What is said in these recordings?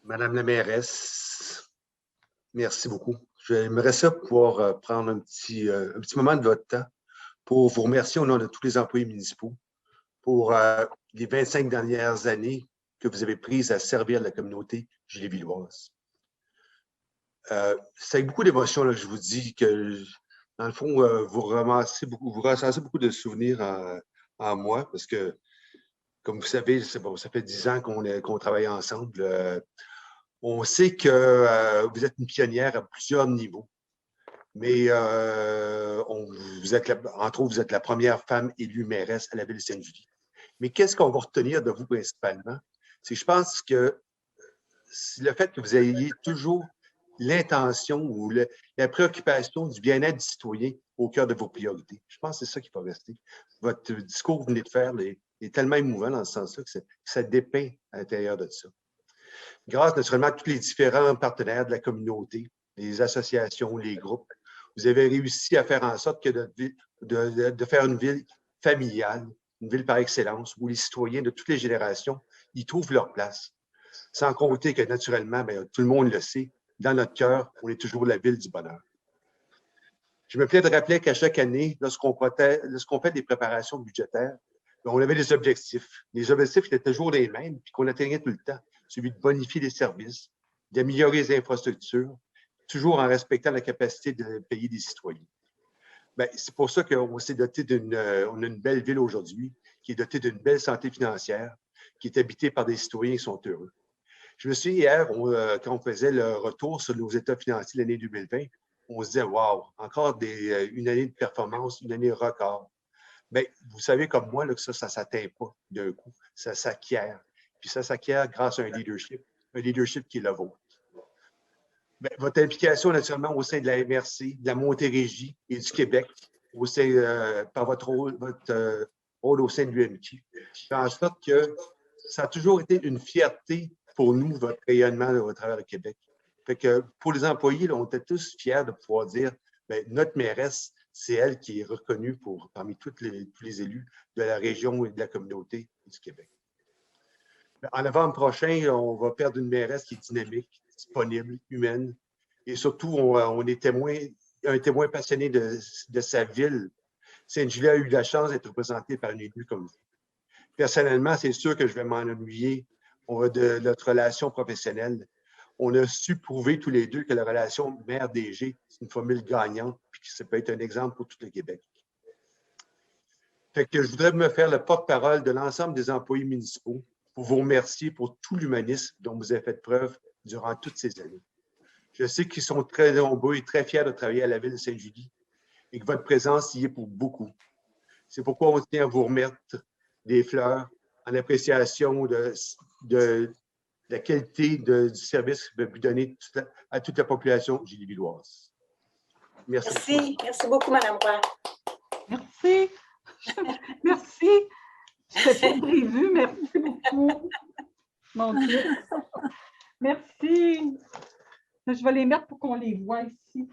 Madame la mairesse, merci beaucoup. J'aimerais ça pouvoir prendre un petit moment de votre temps pour vous remercier au nom de tous les employés municipaux pour les 25 dernières années que vous avez prises à servir la communauté gilles-villoise. C'est avec beaucoup d'émotion que je vous dis que, dans le fond, vous ressassez beaucoup de souvenirs en moi parce que, comme vous savez, bon, ça fait 10 ans qu'on travaille ensemble. On sait que vous êtes une pionnière à plusieurs niveaux, mais entre autres, vous êtes la première femme élue mairesse à la ville de Sainte-Julie. Mais qu'est-ce qu'on va retenir de vous principalement? C'est que je pense que le fait que vous ayez toujours l'intention ou la préoccupation du bien-être du citoyen au cœur de vos priorités. Je pense que c'est ça qui va rester. Votre discours que vous venez de faire est tellement émouvant dans ce sens-là que ça dépeint à l'intérieur de ça. Grâce naturellement à tous les différents partenaires de la communauté, les associations, les groupes, vous avez réussi à faire en sorte que de faire une ville familiale, une ville par excellence, où les citoyens de toutes les générations y trouvent leur place. Sans compter que naturellement, bien, tout le monde le sait, dans notre cœur, on est toujours la ville du bonheur. Je me plais de rappeler qu'à chaque année, lorsqu'on fait des préparations budgétaires, on avait des objectifs. Les objectifs étaient toujours les mêmes, puis qu'on atteignait tout le temps. Celui de bonifier les services, d'améliorer les infrastructures, toujours en respectant la capacité de payer des citoyens. Bien, c'est pour ça qu'on s'est doté on a une belle ville aujourd'hui, qui est dotée d'une belle santé financière, qui est habitée par des citoyens qui sont heureux. Je me suis dit hier, quand on faisait le retour sur nos états financiers de l'année 2020, on se disait, wow, encore une année de performance, une année record. Bien, vous savez comme moi là, que ça ne s'atteint pas d'un coup. Ça s'acquiert. Puis ça s'acquiert grâce à un leadership qui est le vôtre. Bien, votre implication naturellement au sein de la MRC, de la Montérégie et du Québec, par votre rôle au sein de l'UMQ, fait en sorte que ça a toujours été une fierté pour nous, votre rayonnement au travers du Québec. Fait que pour les employés, là, on était tous fiers de pouvoir dire, bien, notre mairesse, c'est elle qui est reconnue parmi tous les élus de la région et de la communauté du Québec. En novembre prochain, on va perdre une mairesse qui est dynamique, disponible, humaine, et surtout, on est un témoin passionné de sa ville. Sainte-Julie a eu la chance d'être représentée par une élue comme vous. Personnellement, c'est sûr que je vais m'en ennuyer de notre relation professionnelle. On a su prouver tous les deux que la relation maire-DG, c'est une formule gagnante, puis que ça peut être un exemple pour tout le Québec. Fait que je voudrais me faire le porte-parole de l'ensemble des employés municipaux pour vous remercier pour tout l'humanisme dont vous avez fait preuve durant toutes ces années. Je sais qu'ils sont très nombreux et très fiers de travailler à la ville de Sainte-Julie et que votre présence y est pour beaucoup. C'est pourquoi on tient à vous remettre des fleurs en appréciation de la qualité du service que vous donnez à toute la population gilles-villoise. Merci. Merci. Merci beaucoup, Mme Roy. Merci. Merci. C'était pas prévu. Merci beaucoup. Mon Dieu. Merci. Je vais les mettre pour qu'on les voit ici.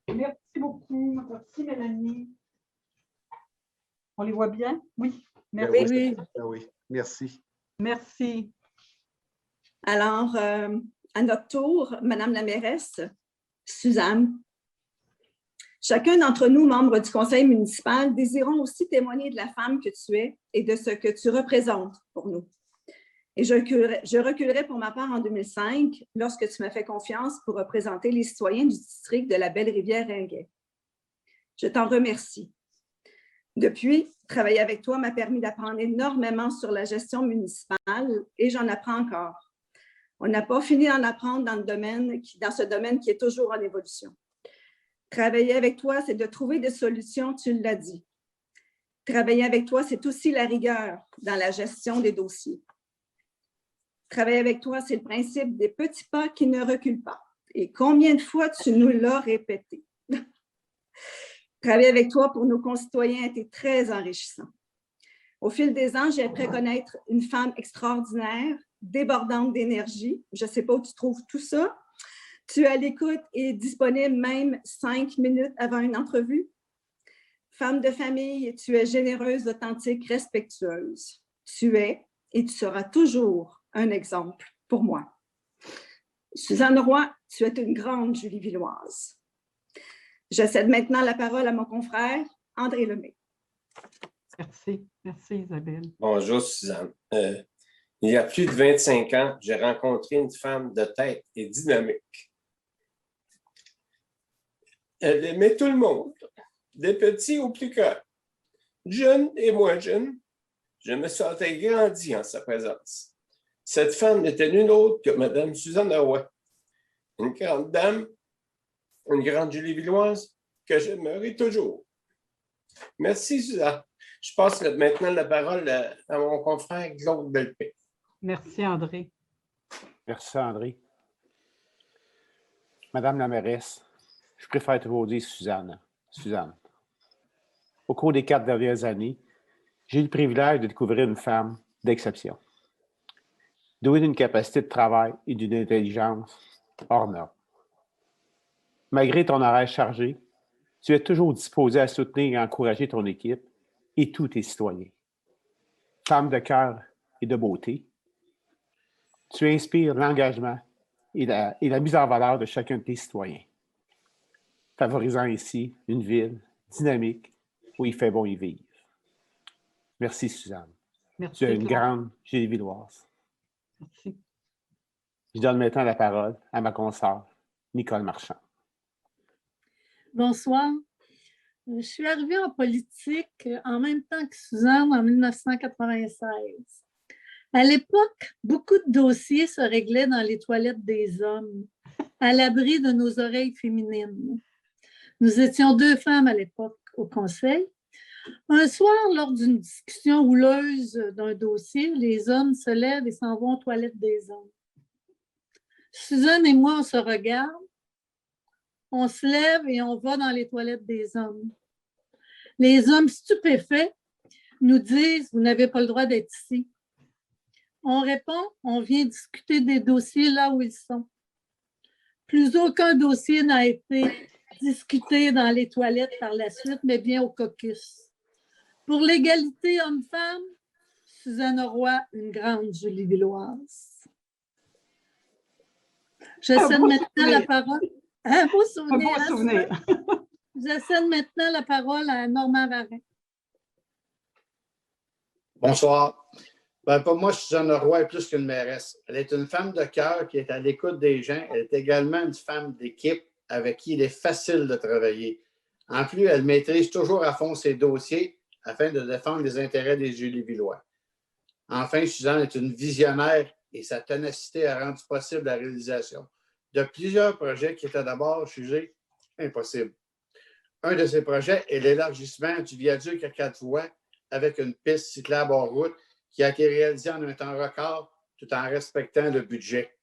Merci beaucoup. Merci, Mélanie. On les voit bien? Oui. Merci. Oui. Merci. Merci. Alors, à notre tour, Madame la mairesse, Suzanne. Chacun d'entre nous, membres du conseil municipal, désirons aussi témoigner de la femme que tu es et de ce que tu représentes pour nous. Et je reculerai pour ma part en 2005, lorsque tu m'as fait confiance pour représenter les citoyens du district de la Belle-Rivière-Ringuet. Je t'en remercie. Depuis, travailler avec toi m'a permis d'apprendre énormément sur la gestion municipale et j'en apprends encore. On n'a pas fini d'en apprendre dans ce domaine qui est toujours en évolution. Travailler avec toi, c'est de trouver des solutions, tu l'as dit. Travailler avec toi, c'est aussi la rigueur dans la gestion des dossiers. Travailler avec toi, c'est le principe des petits pas qui ne reculent pas. Et combien de fois tu nous l'as répété? Travailler avec toi pour nos concitoyens a été très enrichissant. Au fil des ans, j'ai appris à connaître une femme extraordinaire, débordante d'énergie. Je ne sais pas où tu trouves tout ça. Tu es à l'écoute et disponible même 5 minutes avant une entrevue. Femme de famille, tu es généreuse, authentique, respectueuse. Tu es et tu seras toujours un exemple pour moi. Suzanne Roy, tu es une grande Julie Villoise. Je cède maintenant la parole à mon confrère André Lemay. Merci. Merci, Isabelle. Bonjour, Suzanne. Il y a plus de 25 ans, j'ai rencontré une femme de tête et dynamique. Elle aimait tout le monde, des petits aux plus grands, jeunes et moins jeunes. Je me sentais grandi en sa présence. Cette femme n'était nulle autre que Mme Suzanne Roy, une grande dame, une grande Julie Villoise que j'aimerai toujours. Merci, Suzanne. Je passe maintenant la parole à mon confrère Claude Belpé. Merci, André. Merci, André. Madame la mairesse, je préfère toujours dire Suzanne. Suzanne. Au cours des 4 dernières années, j'ai eu le privilège de découvrir une femme d'exception, douée d'une capacité de travail et d'une intelligence hors norme. Malgré ton horaire chargé, tu es toujours disposée à soutenir et à encourager ton équipe et tous tes citoyens. Femme de cœur et de beauté, tu inspires l'engagement et la mise en valeur de chacun de tes citoyens, favorisant ainsi une ville dynamique où il fait bon y vivre. Merci, Suzanne. Merci, Tu es une Claude. grande Julie Villoise. Merci. Je donne maintenant la parole à ma consoeur, Nicole Marchand. Bonsoir. Je suis arrivée en politique en même temps que Suzanne en 1996. À l'époque, beaucoup de dossiers se réglaient dans les toilettes des hommes, à l'abri de nos oreilles féminines. Nous étions 2 femmes à l'époque au conseil. Un soir, lors d'une discussion houleuse d'un dossier, les hommes se lèvent et s'en vont aux toilettes des hommes. Suzanne et moi, on se regarde, on se lève et on va dans les toilettes des hommes. Les hommes stupéfaits nous disent « Vous n'avez pas le droit d'être ici ». On répond « On vient discuter des dossiers là où ils sont ». Plus aucun dossier n'a été discuté dans les toilettes par la suite, mais bien au caucus. Pour l'égalité homme-femme, Suzanne Roy, une grande Julie Villoise. J'essaie de maintenant la parole. Un beau souvenir. Un beau souvenir. J'essaie maintenant la parole à Normand Varin. Bonsoir. Pour moi, Suzanne Roy est plus qu'une mairesse. Elle est une femme de cœur qui est à l'écoute des gens. Elle est également une femme d'équipe avec qui il est facile de travailler. En plus, elle maîtrise toujours à fond ses dossiers afin de défendre les intérêts des Julie-Villois. Enfin, Suzanne est une visionnaire et sa ténacité a rendu possible la réalisation de plusieurs projets qui étaient d'abord jugés impossibles. Un de ces projets est l'élargissement du viaduc à 4 voies avec une piste cyclable hors route qui a été réalisée en un temps record tout en respectant le budget.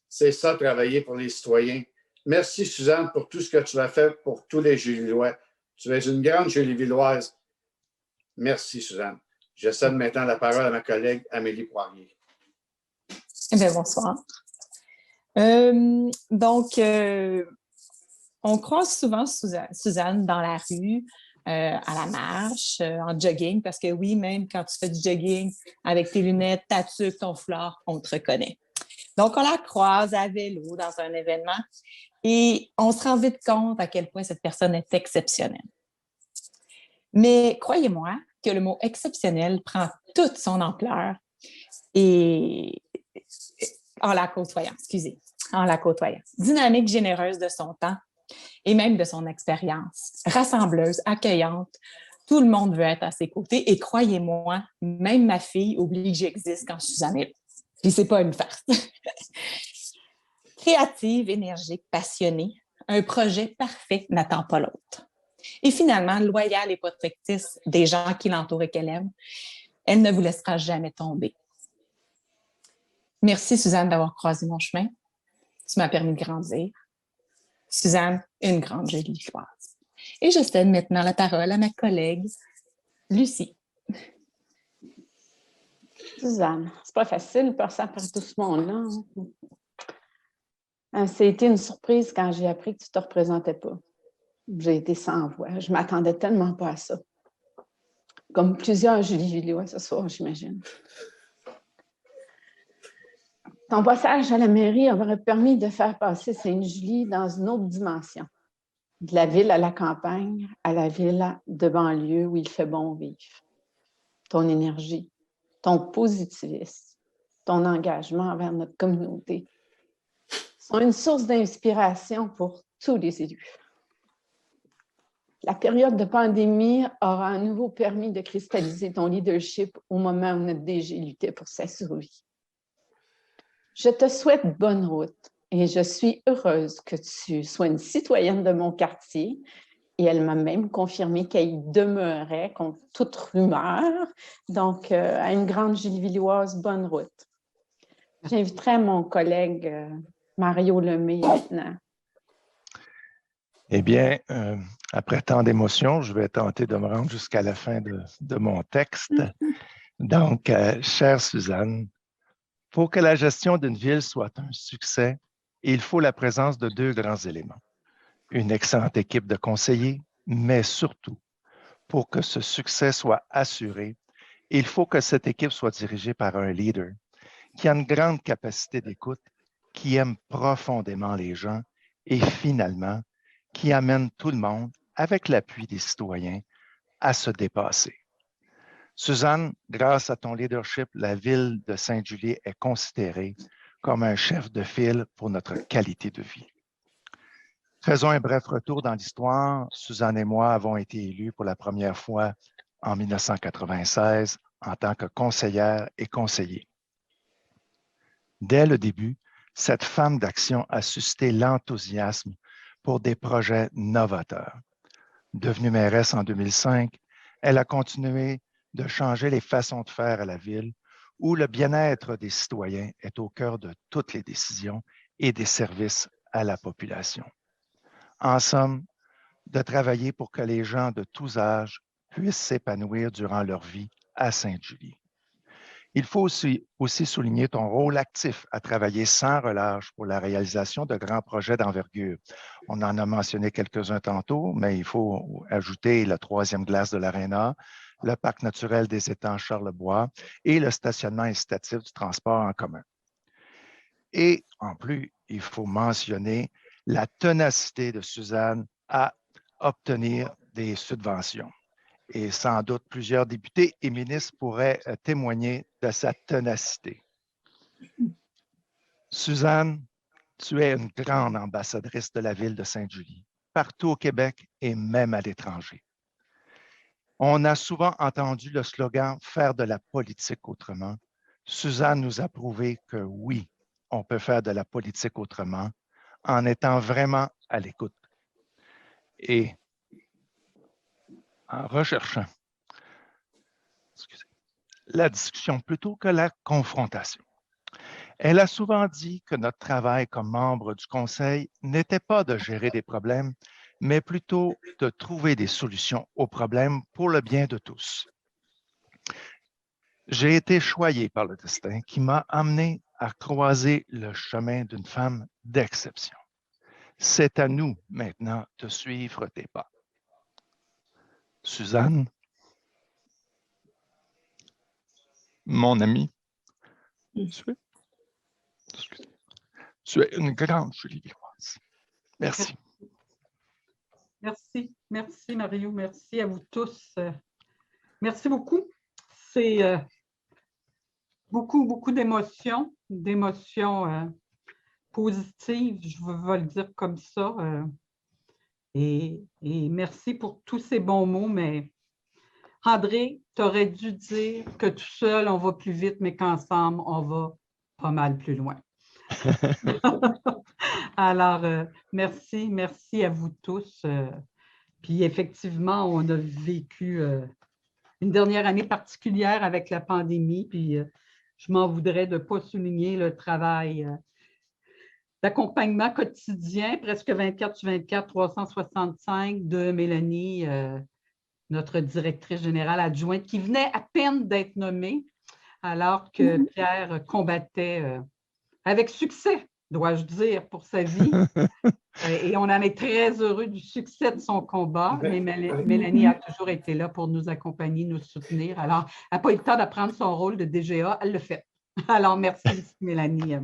C'est ça, travailler pour les citoyens. Merci, Suzanne, pour tout ce que tu as fait pour tous les Julie-Villois. Tu es une grande Julie-Villoise. Merci, Suzanne. Je cède maintenant la parole à ma collègue Amélie Poirier. Eh bien, bonsoir. On croise souvent Suzanne dans la rue, à la marche, en jogging, parce que oui, même quand tu fais du jogging avec tes lunettes, ta tuque, ton foulard, on te reconnaît. Donc, on la croise à vélo dans un événement et on se rend vite compte à quel point cette personne est exceptionnelle. Mais croyez-moi que le mot exceptionnel prend toute son ampleur et en la côtoyant. Dynamique, généreuse de son temps et même de son expérience, rassembleuse, accueillante. Tout le monde veut être à ses côtés et croyez-moi, même ma fille oublie que j'existe quand Suzanne est là. Puis c'est pas une farce. Créative, énergique, passionnée, un projet parfait n'attend pas l'autre. Et finalement, loyale et protectrice des gens qui l'entourent et qu'elle aime, elle ne vous laissera jamais tomber. Merci, Suzanne, d'avoir croisé mon chemin. Tu m'as permis de grandir. Suzanne, une grande Julie Villoise. Et je cède maintenant la parole à ma collègue, Lucie. Suzanne, c'est pas facile de passer après tout ce monde-là. C'était une surprise quand j'ai appris que tu ne te représentais pas. J'ai été sans voix. Je ne m'attendais tellement pas à ça. Comme plusieurs Julie Villois ce soir, j'imagine. Ton passage à la mairie aurait permis de faire passer Sainte-Julie dans une autre dimension. De la ville à la campagne, à la ville de banlieue où il fait bon vivre. Ton énergie, ton positivisme, ton engagement envers notre communauté sont une source d'inspiration pour tous les élus. La période de pandémie aura à nouveau permis de cristalliser ton leadership au moment où notre DG luttait pour sa survie. Je te souhaite bonne route et je suis heureuse que tu sois une citoyenne de mon quartier. Et elle m'a même confirmé qu'elle y demeurait contre toute rumeur. Donc, à une grande Gilles-Villoise, bonne route. J'inviterai mon collègue Mario Lemay maintenant. Eh bien, après tant d'émotions, je vais tenter de me rendre jusqu'à la fin de mon texte. Donc, chère Suzanne, pour que la gestion d'une ville soit un succès, il faut la présence de deux grands éléments. Une excellente équipe de conseillers, mais surtout, pour que ce succès soit assuré, il faut que cette équipe soit dirigée par un leader qui a une grande capacité d'écoute, qui aime profondément les gens et finalement, qui amène tout le monde, avec l'appui des citoyens, à se dépasser. Suzanne, grâce à ton leadership, la ville de Sainte-Julie est considérée comme un chef de file pour notre qualité de vie. Faisons un bref retour dans l'histoire. Suzanne et moi avons été élus pour la première fois en 1996 en tant que conseillère et conseiller. Dès le début, cette femme d'action a suscité l'enthousiasme pour des projets novateurs. Devenue mairesse en 2005, elle a continué de changer les façons de faire à la ville, où le bien-être des citoyens est au cœur de toutes les décisions et des services à la population. En somme, de travailler pour que les gens de tous âges puissent s'épanouir durant leur vie à Sainte-Julie. Il faut aussi souligner ton rôle actif à travailler sans relâche pour la réalisation de grands projets d'envergure. On en a mentionné quelques-uns tantôt, mais il faut ajouter la 3e glace de l'Aréna, le parc naturel des étangs Charlebois et le stationnement incitatif du transport en commun. Et en plus, il faut mentionner la ténacité de Suzanne à obtenir des subventions. Et sans doute, plusieurs députés et ministres pourraient témoigner de sa ténacité. Suzanne, tu es une grande ambassadrice de la ville de Sainte-Julie, partout au Québec et même à l'étranger. On a souvent entendu le slogan « Faire de la politique autrement ». Suzanne nous a prouvé que oui, on peut faire de la politique autrement en étant vraiment à l'écoute. Et en recherchant la discussion plutôt que la confrontation. Elle a souvent dit que notre travail comme membre du Conseil n'était pas de gérer des problèmes, mais plutôt de trouver des solutions aux problèmes pour le bien de tous. J'ai été choyé par le destin qui m'a amené à croiser le chemin d'une femme d'exception. C'est à nous maintenant de suivre tes pas. Suzanne, mon ami, tu es une grande Gilles-Villoise. Merci. Merci. Merci, Mario. Merci à vous tous. Merci beaucoup. C'est beaucoup d'émotions, positives, je vais le dire comme ça. Et merci pour tous ces bons mots, mais André, tu aurais dû dire que tout seul, on va plus vite, mais qu'ensemble, on va pas mal plus loin. Alors, merci à vous tous. Puis effectivement, on a vécu une dernière année particulière avec la pandémie, puis je m'en voudrais de ne pas souligner le travail d'accompagnement quotidien, presque 24/24, 365 de Mélanie, notre directrice générale adjointe, qui venait à peine d'être nommée, alors que Pierre combattait avec succès, dois-je dire, pour sa vie. Et on en est très heureux du succès de son combat, mais Mélanie a toujours été là pour nous accompagner, nous soutenir. Alors, elle n'a pas eu le temps de prendre son rôle de DGA, elle le fait. Alors, merci, Mélanie.